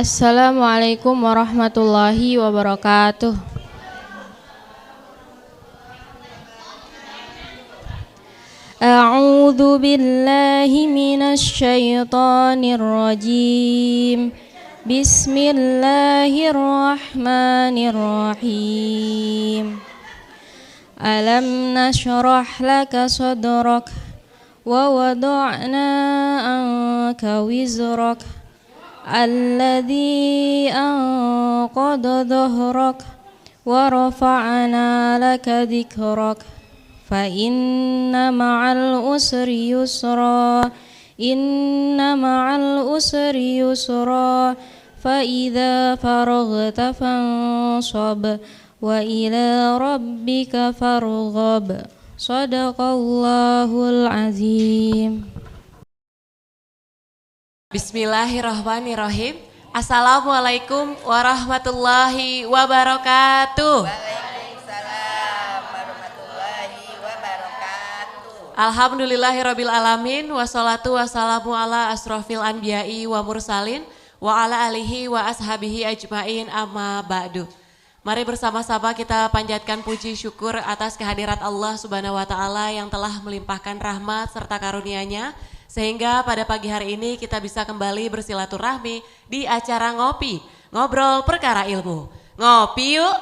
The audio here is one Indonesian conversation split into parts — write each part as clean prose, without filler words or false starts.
Assalamualaikum warahmatullahi wabarakatuh. A'udzu billahi minasy syaithanir rajim. Bismillahirrahmanirrahim. Alam nashrah laka sadrak wa wada'na anka wizrak alladzi anqadha dhahrak wa rafa'na laka dhikrak fa inna ma'al usri yusra inna ma'al usri yusra fa idza faraghta fansab wa ila rabbika farghab. Shadaqallahul azim. Bismillahirrahmanirrahim. Assalamualaikum warahmatullahi wabarakatuh. Waalaikumsalam warahmatullahi wabarakatuh. Alhamdulillahirabbil alamin, wassalatu wassalamu ala asrofil anbiya'i wa mursalin wa ala alihi wa ashabihi ajmain, amma ba'du. Mari bersama-sama kita panjatkan puji syukur atas kehadirat Allah Subhanahu wa taala yang telah melimpahkan rahmat serta karunia-Nya sehingga pada pagi hari ini kita bisa kembali bersilaturahmi di acara ngopi, ngobrol perkara ilmu. Ngopi yuk.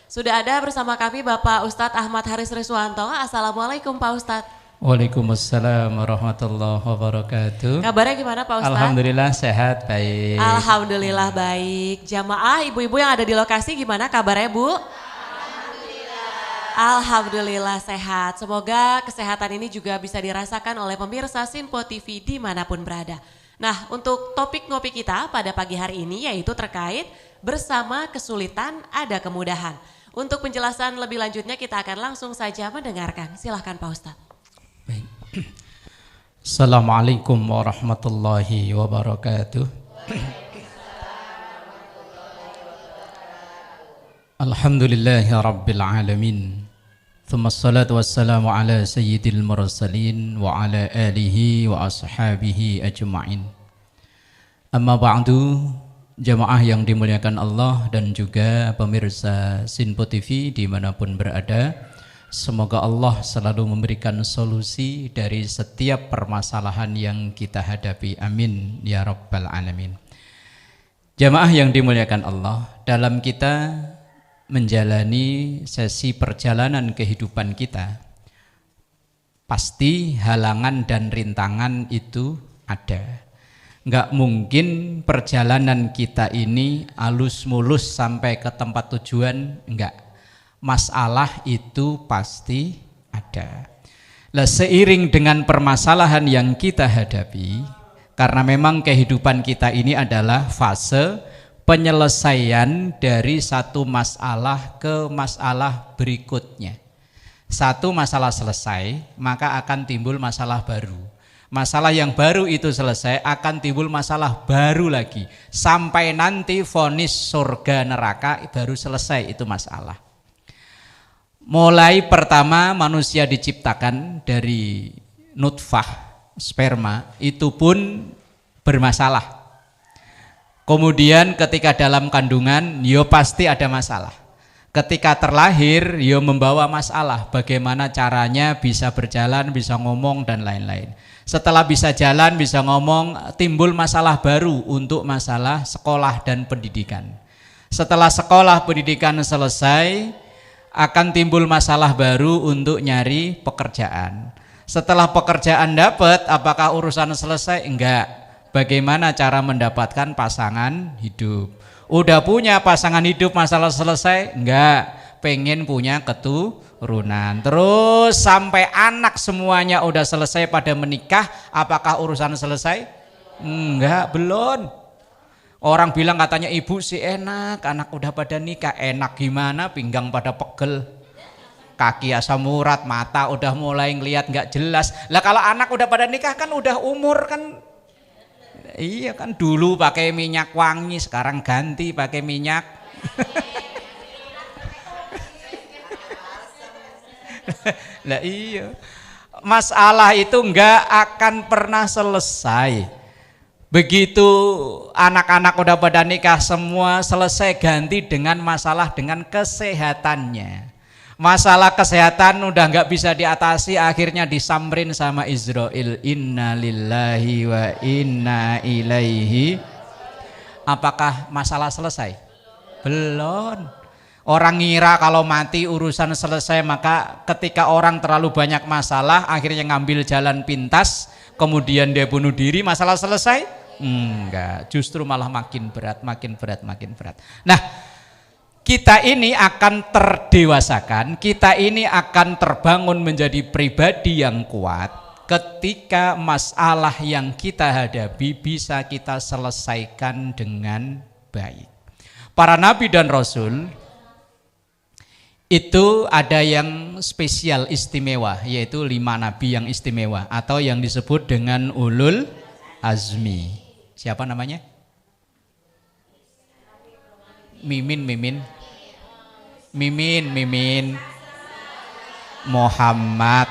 Sudah ada bersama kami Bapak Ustadz Ahmad Haris Riswanto. Assalamualaikum Pak Ustadz. Waalaikumsalam warahmatullahi wabarakatuh. Kabarnya gimana Pak Ustadz? Alhamdulillah sehat, baik. Alhamdulillah baik. Jamaah ibu-ibu yang ada di lokasi gimana kabarnya Bu? Alhamdulillah sehat. Semoga kesehatan ini juga bisa dirasakan oleh pemirsa Sinpo TV dimanapun berada. Nah, untuk topik ngopi kita pada pagi hari ini yaitu terkait bersama kesulitan ada kemudahan. Untuk penjelasan lebih lanjutnya kita akan langsung saja mendengarkan. Silahkan Pak Ustadz. Baik. Assalamualaikum warahmatullahi wabarakatuh. Alhamdulillahi rabbil alamin. Thumma salatu wassalamu ala sayyidil mursalin wa ala alihi wa ashabihi ajma'in. Amma ba'du, jamaah yang dimuliakan Allah dan juga pemirsa Sinpo TV dimanapun berada. Semoga Allah selalu memberikan solusi dari setiap permasalahan yang kita hadapi. Amin ya rabbal alamin. Jamaah yang dimuliakan Allah, dalam kita menjalani sesi perjalanan kehidupan kita, pasti halangan dan rintangan itu ada. Nggak mungkin perjalanan kita ini alus mulus sampai ke tempat tujuan, enggak. Masalah itu pasti ada. Lah seiring dengan permasalahan yang kita hadapi, karena memang kehidupan kita ini adalah fase penyelesaian dari satu masalah ke masalah berikutnya. Satu masalah selesai, maka akan timbul masalah baru. Masalah yang baru itu selesai, akan timbul masalah baru lagi. Sampai nanti vonis surga neraka baru selesai itu masalah. Mulai pertama manusia diciptakan dari nutfah, sperma, itu pun bermasalah. Kemudian ketika dalam kandungan, yo pasti ada masalah. Ketika terlahir, yo membawa masalah. Bagaimana caranya bisa berjalan, bisa ngomong dan lain-lain. Setelah bisa jalan, bisa ngomong, timbul masalah baru untuk masalah sekolah dan pendidikan. Setelah sekolah pendidikan selesai, akan timbul masalah baru untuk nyari pekerjaan. Setelah pekerjaan dapat, apakah urusan selesai? Enggak. Bagaimana cara mendapatkan pasangan hidup? Udah punya pasangan hidup, masalah selesai? Enggak. Pengen punya keturunan. Terus sampai anak semuanya udah selesai pada menikah, apakah urusan selesai? Enggak, belum. Orang bilang katanya ibu sih enak, anak udah pada nikah. Enak gimana, pinggang pada pegel, kaki asam urat, mata udah mulai ngelihat nggak jelas. Lah kalau anak udah pada nikah kan udah umur kan. Iya kan, dulu pakai minyak wangi, sekarang ganti pakai minyak. Lah iya, masalah itu nggak akan pernah selesai. Begitu anak-anak udah pada nikah semua selesai, ganti dengan masalah dengan kesehatannya. Masalah kesehatan udah nggak bisa diatasi, akhirnya disamrin sama Israel. Inna lillahi wa inna ilaihi. Apakah masalah selesai? Belum. Orang ngira kalau mati urusan selesai, maka ketika orang terlalu banyak masalah akhirnya ngambil jalan pintas, kemudian dia bunuh diri, masalah selesai? Enggak, justru malah makin berat, makin berat, makin berat. Nah, kita ini akan terdewasakan, kita ini akan terbangun menjadi pribadi yang kuat ketika masalah yang kita hadapi bisa kita selesaikan dengan baik. Para nabi dan rasul itu ada yang spesial istimewa, yaitu 5 nabi yang istimewa atau yang disebut dengan ulul azmi. Siapa namanya? Mimin. Muhammad.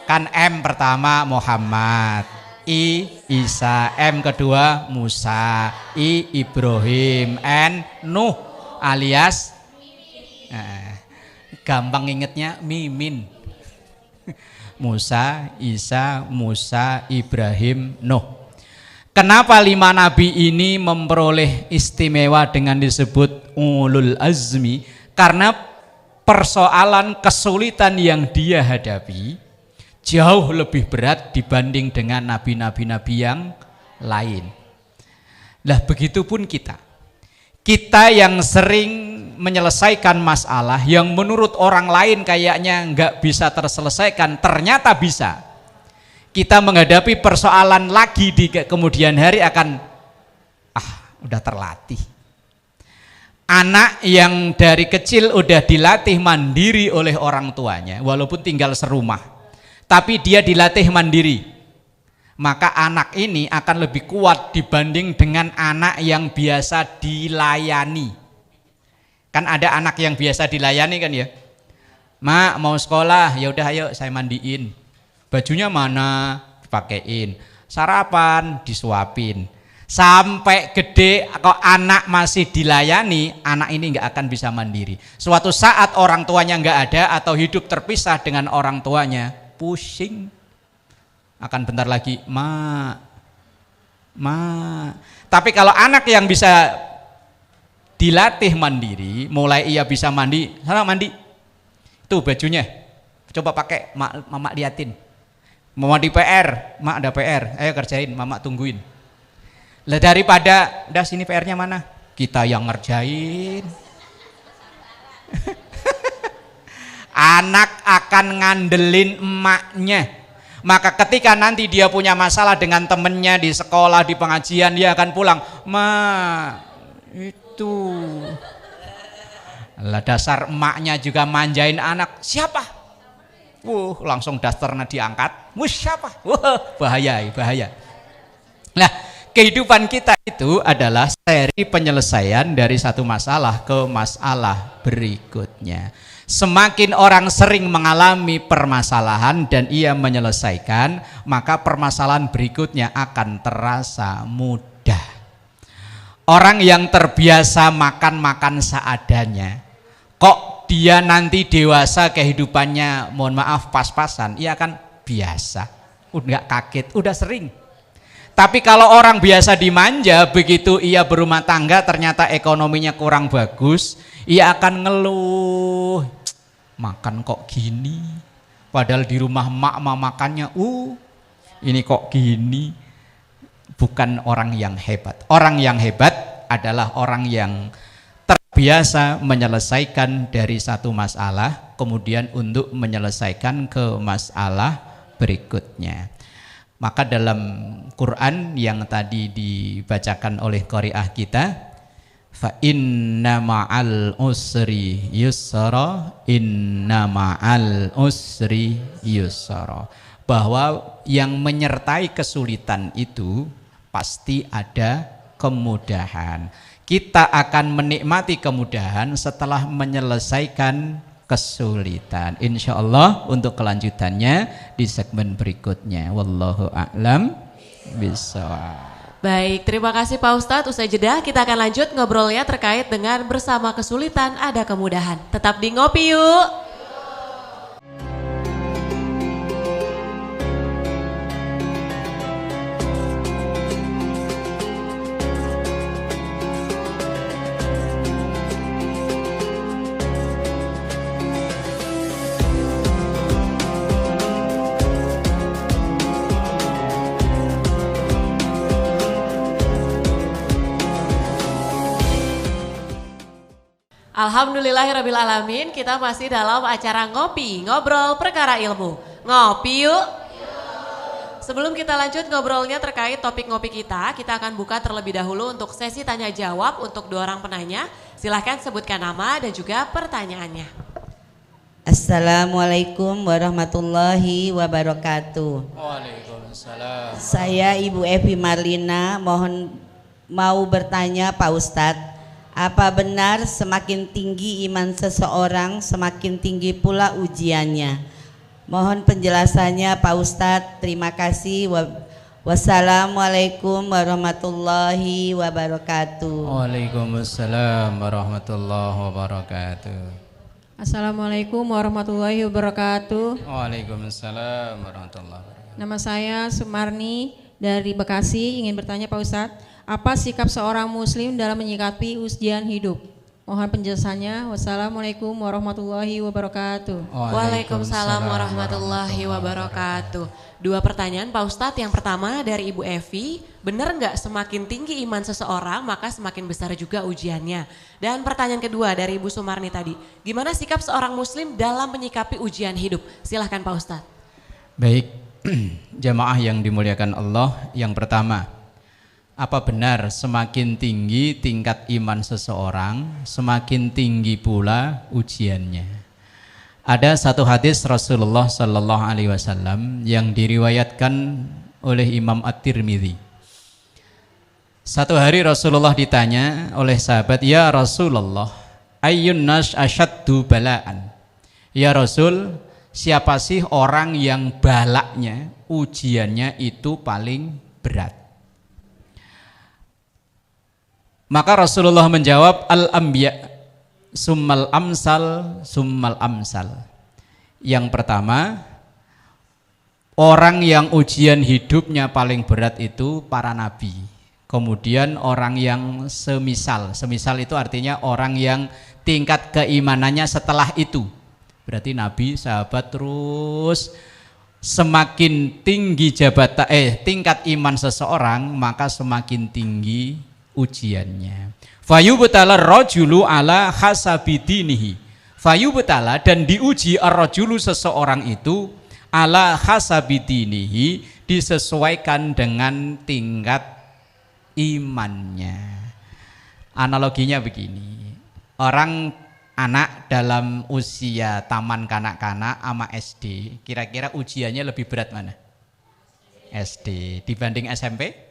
Kan M pertama Muhammad, I Isa, M kedua Musa, I Ibrahim, N Nuh alias gampang ingetnya Mimin. Musa, Isa, Musa, Ibrahim, Nuh. Kenapa 5 nabi ini memperoleh istimewa dengan disebut ulul azmi? Karena persoalan kesulitan yang dia hadapi jauh lebih berat dibanding dengan nabi-nabi yang lain. Lah begitupun kita yang sering menyelesaikan masalah yang menurut orang lain kayaknya nggak bisa terselesaikan, ternyata bisa. Kita menghadapi persoalan lagi di kemudian hari akan udah terlatih. Anak yang dari kecil udah dilatih mandiri oleh orang tuanya, walaupun tinggal serumah, tapi dia dilatih mandiri, maka anak ini akan lebih kuat dibanding dengan anak yang biasa dilayani. Kan ada anak yang biasa dilayani kan ya, Mak mau sekolah, ya udah ayo saya mandiin. Bajunya mana? Dipakein. Sarapan disuapin. Sampai gede kok anak masih dilayani, anak ini nggak akan bisa mandiri. Suatu saat orang tuanya nggak ada atau hidup terpisah dengan orang tuanya, pusing. Akan bentar lagi, Ma. Tapi kalau anak yang bisa dilatih mandiri, mulai ia bisa mandi, sana mandi. Tuh bajunya, coba pakai, Mama liatin. Mama di PR, Mak ada PR, ayo kerjain, Mama tungguin. Lah daripada, dah sini PR-nya mana? Kita yang ngerjain. Anak akan ngandelin emaknya. Maka ketika nanti dia punya masalah dengan temennya di sekolah, di pengajian, dia akan pulang, Ma, itu. Lah dasar emaknya juga manjain anak, siapa? Langsung dasternya diangkat. Siapa? Bahaya. Nah, kehidupan kita itu adalah seri penyelesaian dari satu masalah ke masalah berikutnya. Semakin orang sering mengalami permasalahan dan ia menyelesaikan, maka permasalahan berikutnya akan terasa mudah. Orang yang terbiasa makan seadanya, kok dia nanti dewasa kehidupannya mohon maaf pas-pasan, ia akan biasa, udah kaget, udah sering. Tapi kalau orang biasa dimanja, begitu ia berumah tangga ternyata ekonominya kurang bagus, ia akan ngeluh, makan kok gini, padahal di rumah mak makannya ini kok gini. Bukan orang yang hebat. Orang yang hebat adalah orang yang terbiasa menyelesaikan dari satu masalah kemudian untuk menyelesaikan ke masalah berikutnya. Maka dalam Quran yang tadi dibacakan oleh qari'ah kita, fa inna ma'al usri yusra, inna ma'al usri yusra, bahwa yang menyertai kesulitan itu pasti ada kemudahan. Kita akan menikmati kemudahan setelah menyelesaikan kesulitan. Insya Allah untuk kelanjutannya di segmen berikutnya. Wallahu a'lam bishawab. Baik, terima kasih Pak Ustadz. Usai jeda kita akan lanjut ngobrolnya terkait dengan bersama kesulitan ada kemudahan. Tetap di Ngopi Yuk. Alhamdulillahirrabbilalamin, kita masih dalam acara Ngopi, ngobrol perkara ilmu. Ngopi yuk. Sebelum kita lanjut ngobrolnya terkait topik ngopi kita akan buka terlebih dahulu untuk sesi tanya jawab untuk 2 orang penanya. Silahkan sebutkan nama dan juga pertanyaannya. Assalamualaikum warahmatullahi wabarakatuh. Waalaikumsalam. Saya Ibu Evi Marlina, mau bertanya Pak Ustadz, apa benar semakin tinggi iman seseorang semakin tinggi pula ujiannya? Mohon penjelasannya Pak Ustadz. Terima kasih. Wassalamualaikum warahmatullahi wabarakatuh. Waalaikumsalam warahmatullahi wabarakatuh. Assalamualaikum warahmatullahi wabarakatuh. Waalaikumsalam warahmatullahi wabarakatuh. Nama saya Sumarni dari Bekasi, ingin bertanya Pak Ustadz, apa sikap seorang muslim dalam menyikapi ujian hidup? Mohon penjelasannya. Wassalamualaikum warahmatullahi wabarakatuh. Waalaikumsalam warahmatullahi wabarakatuh. 2 pertanyaan Pak Ustadz. Yang pertama dari Ibu Evi, benar nggak semakin tinggi iman seseorang maka semakin besar juga ujiannya? Dan pertanyaan kedua dari Ibu Sumarni tadi, gimana sikap seorang muslim dalam menyikapi ujian hidup? Silahkan Pak Ustadz. Baik, jamaah yang dimuliakan Allah, yang pertama, apa benar semakin tinggi tingkat iman seseorang, semakin tinggi pula ujiannya? Ada satu hadis Rasulullah Sallallahu Alaihi Wasallam yang diriwayatkan oleh Imam At-Tirmidzi. Satu hari Rasulullah ditanya oleh sahabat, ya Rasulullah, ayyun nas asyaddu bala'an? Ya Rasul, siapa sih orang yang balaknya, ujiannya itu paling berat? Maka Rasulullah menjawab, al-anbiya summal amsal summal amsal. Yang pertama, orang yang ujian hidupnya paling berat itu para nabi. Kemudian orang yang semisal itu artinya orang yang tingkat keimanannya setelah itu. Berarti nabi, sahabat, terus semakin tinggi tingkat iman seseorang maka semakin tinggi ujiannya. Fayubtala rajulu ala hasabi dinihi. Fayubtala, dan diuji ar-rajulu seseorang itu ala hasabi dinihi, disesuaikan dengan tingkat imannya. Analoginya begini. Anak dalam usia taman kanak-kanak sama SD, kira-kira ujiannya lebih berat mana? SD dibanding SMP?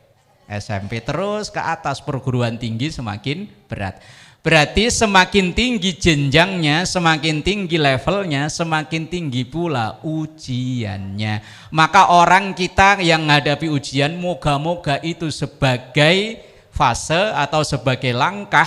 SMP terus ke atas, perguruan tinggi semakin berat. Berarti semakin tinggi jenjangnya, semakin tinggi levelnya, semakin tinggi pula ujiannya. Maka orang kita yang menghadapi ujian, moga-moga itu sebagai fase atau sebagai langkah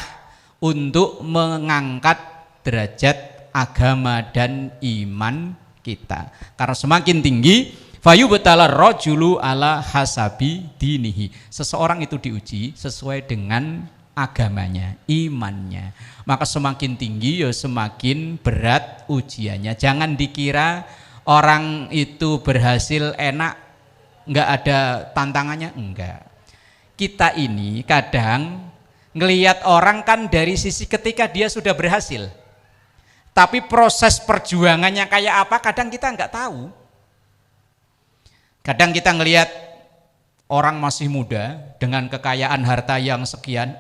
untuk mengangkat derajat agama dan iman kita. Karena semakin tinggi, fayubtala rajulu ala hasabi dinihi. Seseorang itu diuji sesuai dengan agamanya, imannya. Maka semakin tinggi ya semakin berat ujiannya. Jangan dikira orang itu berhasil enak, enggak ada tantangannya, enggak. Kita ini kadang ngelihat orang kan dari sisi ketika dia sudah berhasil. Tapi proses perjuangannya kayak apa kadang kita enggak tahu. Kadang kita ngelihat orang masih muda dengan kekayaan harta yang sekian,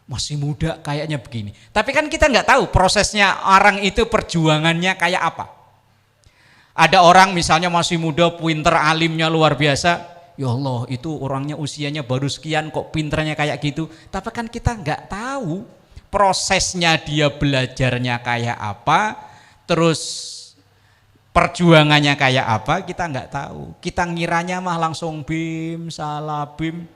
masih muda kayaknya begini. Tapi kan kita nggak tahu prosesnya orang itu perjuangannya kayak apa. Ada orang misalnya masih muda, pinter, alimnya luar biasa. Ya Allah, itu orangnya usianya baru sekian kok pinternya kayak gitu. Tapi kan kita nggak tahu prosesnya dia belajarnya kayak apa, terus perjuangannya kayak apa, kita nggak tahu. Kita ngiranya mah langsung bim, salah bim.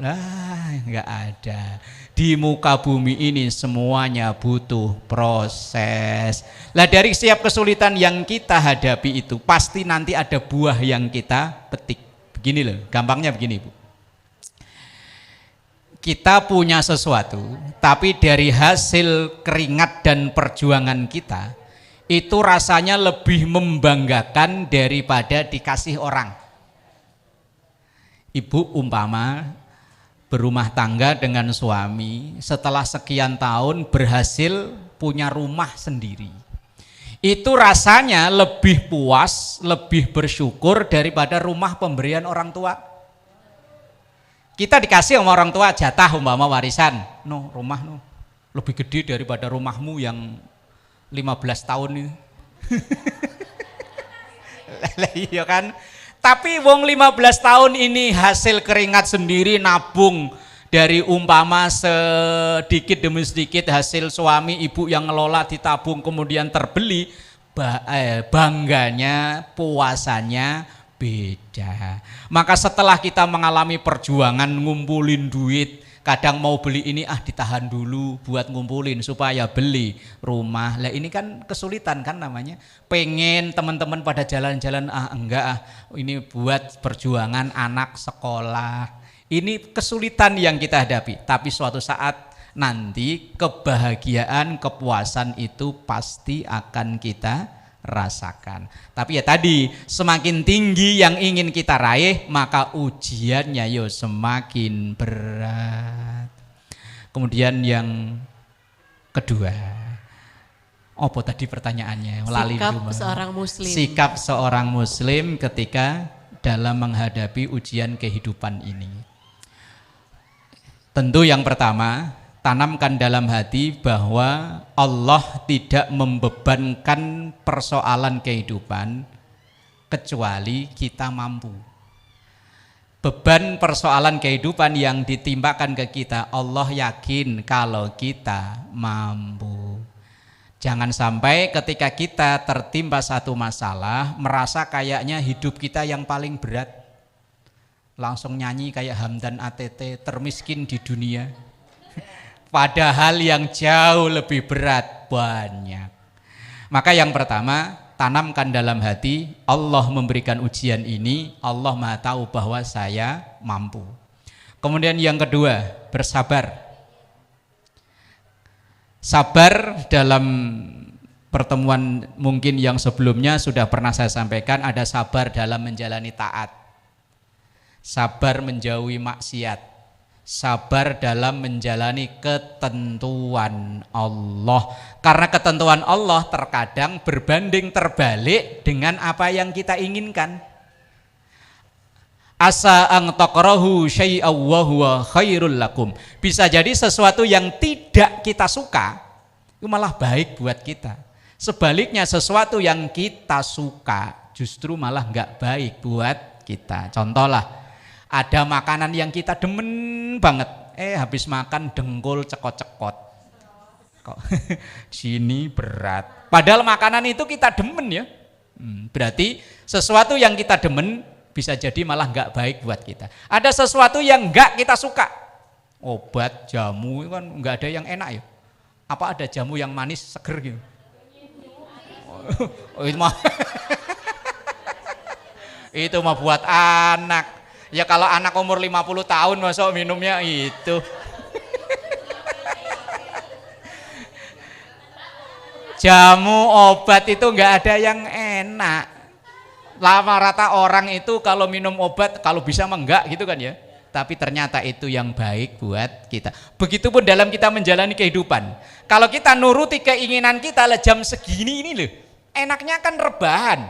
Lah, enggak ada. Di muka bumi ini semuanya butuh proses. Lah dari setiap kesulitan yang kita hadapi itu pasti nanti ada buah yang kita petik. Begini loh, gampangnya begini, Bu. Kita punya sesuatu, tapi dari hasil keringat dan perjuangan kita itu rasanya lebih membanggakan daripada dikasih orang. Ibu umpama berumah tangga dengan suami, setelah sekian tahun berhasil punya rumah sendiri. Itu rasanya lebih puas, lebih bersyukur daripada rumah pemberian orang tua. Kita dikasih sama orang tua jatah umpama warisan, no rumah no lebih gede daripada rumahmu yang 15 tahun ini. Iya kan? Tapi wong 15 tahun ini hasil keringat sendiri, nabung dari umpama sedikit demi sedikit hasil suami ibu yang ngelola ditabung kemudian terbeli, bangganya, puasannya beda. Maka setelah kita mengalami perjuangan ngumpulin duit, kadang mau beli ini ditahan dulu buat ngumpulin supaya beli rumah. Lah ini kan kesulitan kan namanya. Pengen teman-teman pada jalan-jalan enggak ini buat perjuangan anak sekolah. Ini kesulitan yang kita hadapi. Tapi suatu saat nanti kebahagiaan, kepuasan itu pasti akan kita rasakan. Tapi ya tadi, semakin tinggi yang ingin kita raih, maka ujiannya yo semakin berat. Kemudian yang kedua, apa tadi pertanyaannya? Sikap seorang muslim. Sikap seorang muslim ketika dalam menghadapi ujian kehidupan ini. Tentu yang pertama, tanamkan dalam hati bahwa Allah tidak membebankan persoalan kehidupan kecuali kita mampu. Beban persoalan kehidupan yang ditimpakan ke kita, Allah yakin kalau kita mampu. Jangan sampai ketika kita tertimpa satu masalah merasa kayaknya hidup kita yang paling berat, langsung nyanyi kayak Hamdan ATT, termiskin di dunia. Padahal yang jauh lebih berat banyak. Maka yang pertama, tanamkan dalam hati, Allah memberikan ujian ini, Allah Maha tahu bahwa saya mampu. Kemudian yang kedua, bersabar. Sabar dalam pertemuan mungkin yang sebelumnya sudah pernah saya sampaikan, ada sabar dalam menjalani taat. Sabar menjauhi maksiat. Sabar dalam menjalani ketentuan Allah. Karena ketentuan Allah terkadang berbanding terbalik dengan apa yang kita inginkan. Asa ang takrahu syai'aw wa huwa khairul lakum. Bisa jadi sesuatu yang tidak kita suka itu malah baik buat kita. Sebaliknya sesuatu yang kita suka justru malah enggak baik buat kita. Contohlah, ada makanan yang kita demen banget, habis makan dengkul cekot-cekot. Kok sini berat. Padahal makanan itu kita demen ya. Berarti sesuatu yang kita demen bisa jadi malah enggak baik buat kita. Ada sesuatu yang enggak kita suka. Obat, jamu kan enggak ada yang enak ya. Apa ada jamu yang manis seger gitu? Oh, itu mah itu mah buat anak. Ya kalau anak umur 50 tahun masuk minumnya itu. Jamu, obat itu enggak ada yang enak. Lama rata orang itu kalau minum obat kalau bisa mah enggak gitu kan ya. Tapi ternyata itu yang baik buat kita. Begitupun dalam kita menjalani kehidupan. Kalau kita nuruti keinginan kita lah jam segini ini loh. Enaknya kan rebahan.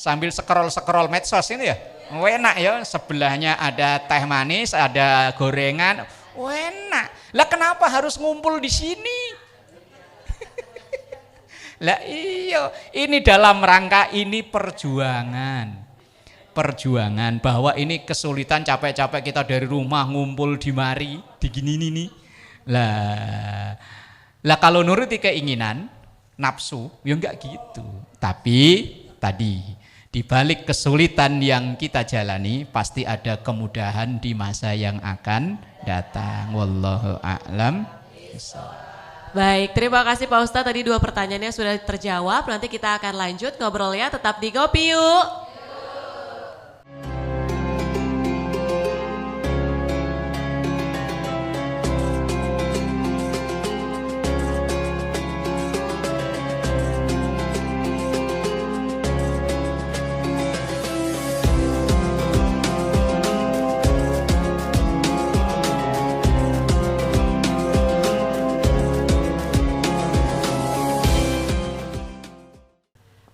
Sambil scroll medsos ini ya. Enak ya, sebelahnya ada teh manis, ada gorengan, enak. Lah kenapa harus ngumpul di sini? Lah iya, ini dalam rangka ini perjuangan. Perjuangan bahwa ini kesulitan capek-capek kita dari rumah ngumpul di mari, di gini nih. Lah kalau nuruti keinginan, nafsu, ya enggak gitu. Tapi tadi Di balik kesulitan yang kita jalani pasti ada kemudahan di masa yang akan datang. Wallahu a'lam. Baik, terima kasih Pak Ustadz. Tadi 2 pertanyaannya sudah terjawab. Nanti kita akan lanjut ngobrolnya, tetap di Ngopi Yuk.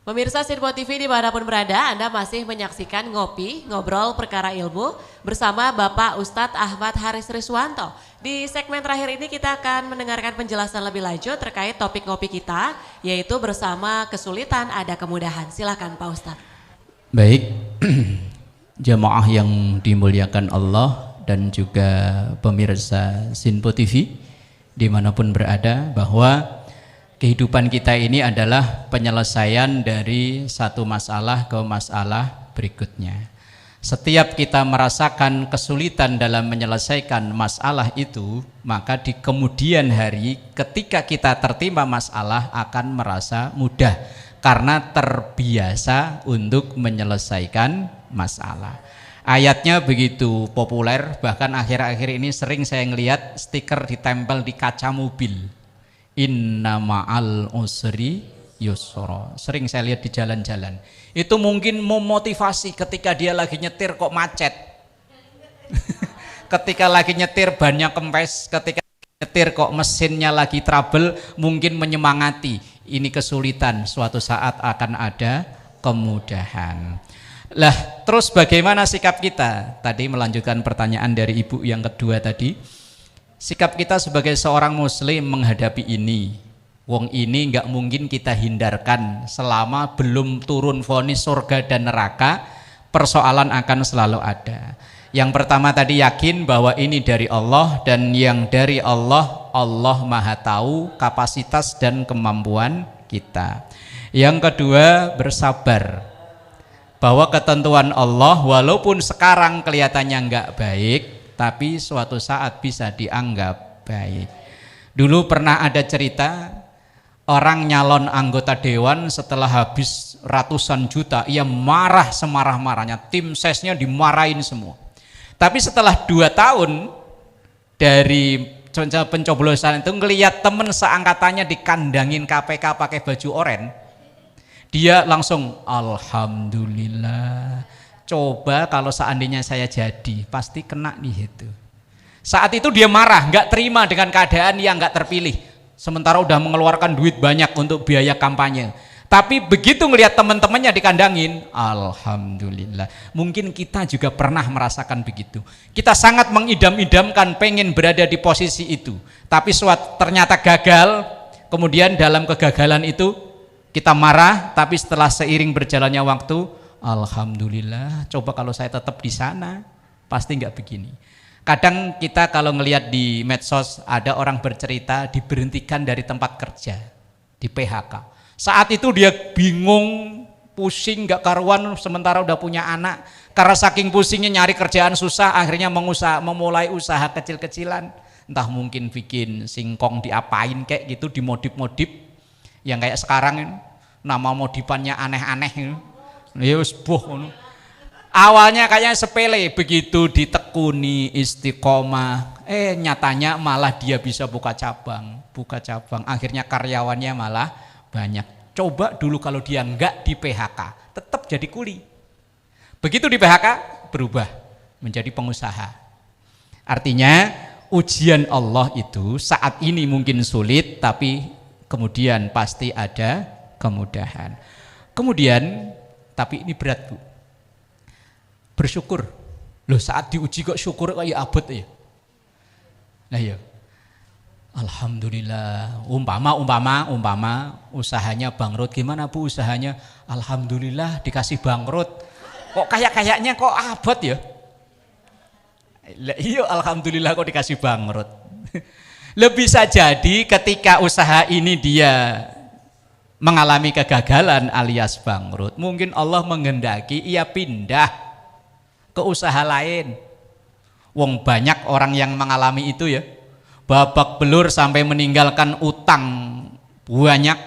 Pemirsa Sinpo TV dimanapun berada, Anda masih menyaksikan Ngopi, Ngobrol Perkara Ilmu bersama Bapak Ustadz Ahmad Haris Riswanto. Di segmen terakhir ini kita akan mendengarkan penjelasan lebih lanjut terkait topik ngopi kita, yaitu bersama kesulitan ada kemudahan. Silakan Pak Ustadz. Baik, jamaah yang dimuliakan Allah dan juga pemirsa Sinpo TV dimanapun berada, bahwa kehidupan kita ini adalah penyelesaian dari satu masalah ke masalah berikutnya. Setiap kita merasakan kesulitan dalam menyelesaikan masalah itu, maka di kemudian hari ketika kita tertimpa masalah akan merasa mudah karena terbiasa untuk menyelesaikan masalah. Ayatnya begitu populer, bahkan akhir-akhir ini sering saya ngelihat stiker ditempel di kaca mobil. Inna ma'al usri yusra. Sering saya lihat di jalan-jalan. Itu mungkin memotivasi ketika dia lagi nyetir kok macet. Ketika lagi nyetir bannya kempes, ketika nyetir kok mesinnya lagi trouble, mungkin menyemangati. Ini kesulitan, suatu saat akan ada kemudahan. Lah, terus bagaimana sikap kita? Tadi melanjutkan pertanyaan dari ibu yang kedua tadi. Sikap kita sebagai seorang muslim menghadapi ini, wong ini nggak mungkin kita hindarkan selama belum turun vonis surga dan neraka, persoalan akan selalu ada. Yang pertama tadi yakin bahwa ini dari Allah, dan yang dari Allah, Allah Maha tahu kapasitas dan kemampuan kita. Yang kedua bersabar bahwa ketentuan Allah walaupun sekarang kelihatannya nggak baik, tapi suatu saat bisa dianggap baik. Dulu pernah ada cerita orang nyalon anggota dewan setelah habis ratusan juta, ia marah semarah-marahnya, tim sesnya dimarahin semua. Tapi setelah 2 tahun dari pencoblosan itu ngelihat temen seangkatannya dikandangin KPK pakai baju oranye, dia langsung alhamdulillah. Coba kalau seandainya saya jadi, pasti kena nih itu. Saat itu dia marah, nggak terima dengan keadaan yang nggak terpilih. Sementara udah mengeluarkan duit banyak untuk biaya kampanye. Tapi begitu ngelihat teman-temannya dikandangin, alhamdulillah. Mungkin kita juga pernah merasakan begitu. Kita sangat mengidam-idamkan pengen berada di posisi itu. Tapi ternyata gagal, kemudian dalam kegagalan itu kita marah, tapi setelah seiring berjalannya waktu, alhamdulillah, coba kalau saya tetap di sana, pasti nggak begini. Kadang kita kalau ngelihat di medsos ada orang bercerita diberhentikan dari tempat kerja, di PHK. Saat itu dia bingung, pusing, nggak karuan, sementara udah punya anak. Karena saking pusingnya nyari kerjaan susah, akhirnya memulai usaha kecil-kecilan. Entah mungkin bikin singkong diapain kayak gitu, dimodif-modif. Yang kayak sekarang ini, nama modifannya aneh-aneh. Ya wis boh. Awalnya kayaknya sepele, begitu ditekuni istiqomah, nyatanya malah dia bisa buka cabang, akhirnya karyawannya malah banyak. Coba dulu kalau dia enggak di PHK, tetap jadi kuli. Begitu di PHK berubah menjadi pengusaha. Artinya ujian Allah itu saat ini mungkin sulit, tapi kemudian pasti ada kemudahan. Kemudian tapi ini berat, Bu. Bersyukur. Loh, saat diuji kok syukur kayak abot ya. Nah ya. Alhamdulillah. Umpama usahanya bangkrut, gimana Bu usahanya? Alhamdulillah dikasih bangkrut. Kok kayaknya kok abot ya? Iya, alhamdulillah kok dikasih bangkrut. Lebih bisa jadi ketika usaha ini dia mengalami kegagalan alias bangkrut, mungkin Allah menghendaki ia pindah ke usaha lain. Wong banyak orang yang mengalami itu ya, babak belur sampai meninggalkan utang banyak.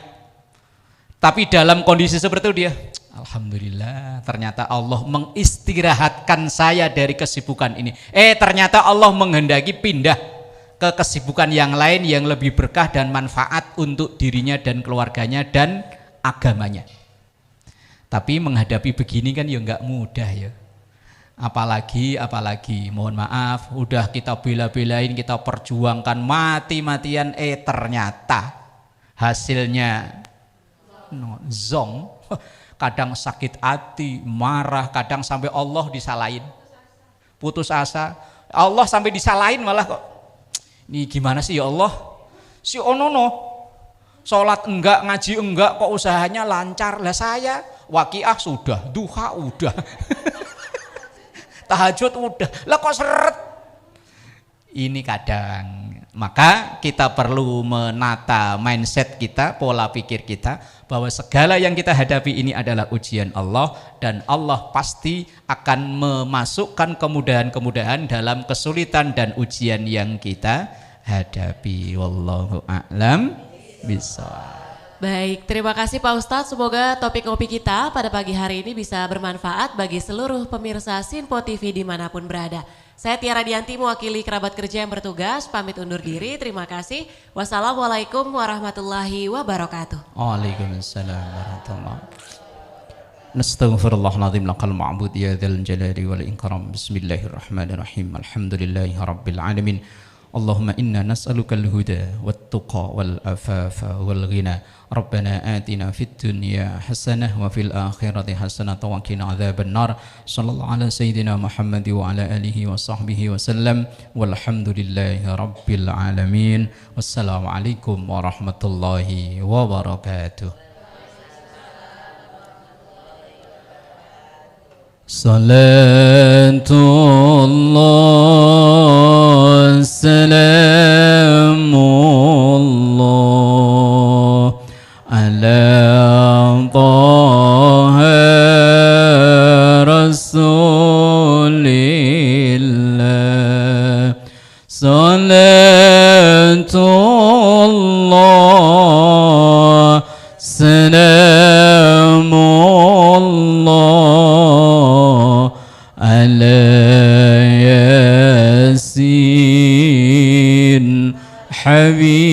Tapi dalam kondisi seperti itu dia, alhamdulillah, ternyata Allah mengistirahatkan saya dari kesibukan ini. Ternyata Allah menghendaki pindah ke kesibukan yang lain yang lebih berkah dan manfaat untuk dirinya dan keluarganya dan agamanya. Tapi menghadapi begini kan ya nggak mudah ya. Apalagi mohon maaf, udah kita bela-belain, kita perjuangkan mati-matian, ternyata hasilnya zong. Kadang sakit hati, marah, kadang sampai Allah disalahin, putus asa, Allah sampai disalahin malah kok. Ini gimana sih ya Allah? Si Onono sholat enggak, ngaji enggak, kok usahanya lancar. Lah saya waqiah sudah, duha udah, tahajud udah, lah kok seret. Ini kadang, maka kita perlu menata mindset kita, pola pikir kita, bahwa segala yang kita hadapi ini adalah ujian Allah, dan Allah pasti akan memasukkan kemudahan-kemudahan dalam kesulitan dan ujian yang kita hadapi. Wallahu a'lam bishawab. Baik, terima kasih Pak Ustadz. Semoga topik ngopi kita pada pagi hari ini bisa bermanfaat bagi seluruh pemirsa Sinpo TV dimanapun berada. Saya Tiara Dianti mewakili kerabat kerja yang bertugas, pamit undur diri. Terima kasih. Wassalamualaikum warahmatullahi wabarakatuh. Waalaikumsalam warahmatullahi wabarakatuh. Nastaghfirullahaladzim lakal ma'bud ya dzal jalali wal ikram. Bismillahirrahmanirrahim. Alhamdulillahi rabbil alamin. Allahumma inna nas'alukal huda wat tuqa wal afafa wal ghina. Rabbana atina fid dunya hasanah wa fil akhirati hasanah wa qina adzaban nar. Sallallahu ala sayyidina Muhammad wa ala alihi wa sahbihi wa sallam. Walhamdulillahi rabbil alamin. Wassalamualaikum warahmatullahi wabarakatuh. Salatullah salamullah ala taha rasulillah. Salatullah salamullah ala yasin habibillah.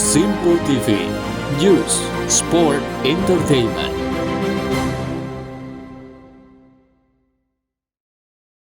Simpo TV, News, Sport, Entertainment.